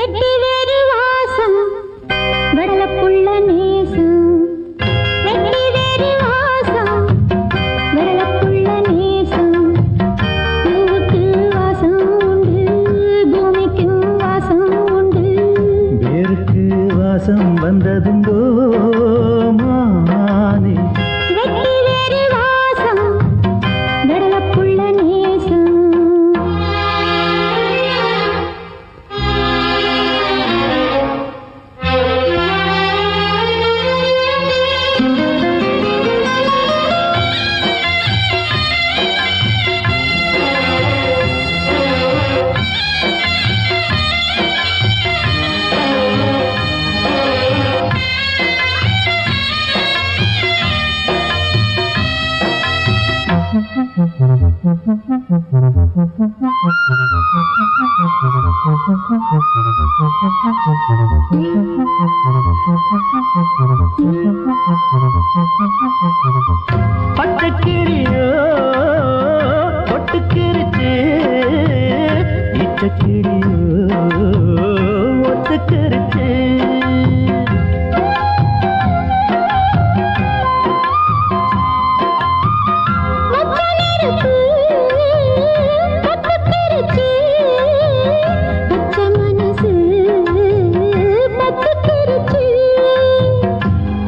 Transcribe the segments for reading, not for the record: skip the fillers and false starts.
வெட்டி வேறு வாசம் வடலப்புள்ள நேசம் வெட்டி வேறு வாசம் வடலப்புள்ள நேசம் பூவுக்கு வாசம் உண்டு பூமிக்கு வாசம் உண்டு வேருக்கு வாசம் வந்ததுண்டோ மானே வெட்டி வேறு வாசம் வடலப்புள்ள நேசம் பட்டுக்கிளியோ ஒட்டுக்கிருச்சு இச்சக்கிளியோ ஒத்துக்கிருச்சு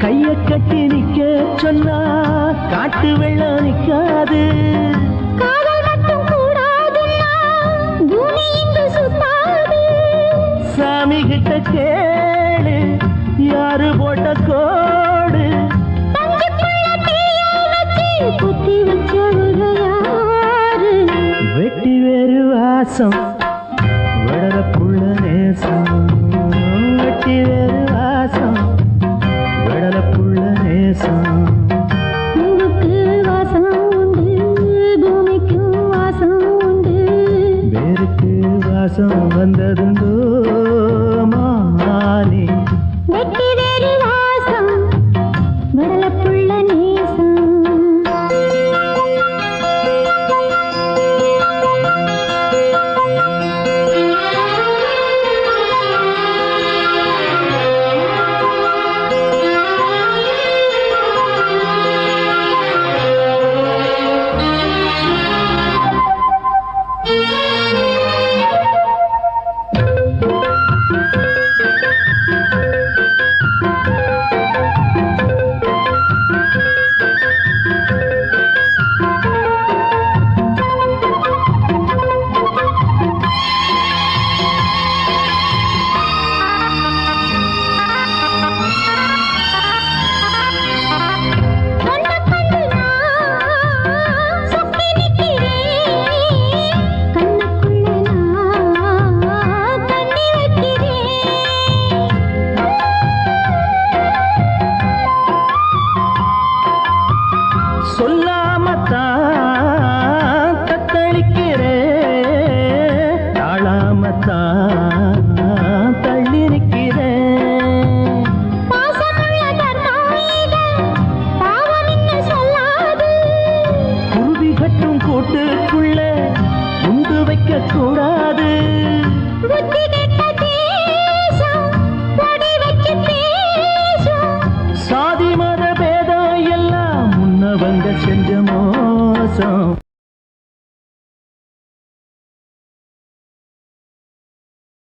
கைய கட்டி நிக்க சொன்னா காட்டு வெள்ளம் நிக்காது சாமி கிட்ட கேளு யாரு போட்ட கோடு வெட்டி வேறு வாசம் வடலப்புள்ள நேசம் வெட்டி வேறு வாசம் வடலப்புள்ள நேசம் பூவுக்கு வாசம் உண்டு பூமிக்கு வாசம் உண்டு வேருக்கு வாசம் வந்ததுண்டோ மானே வெட்டி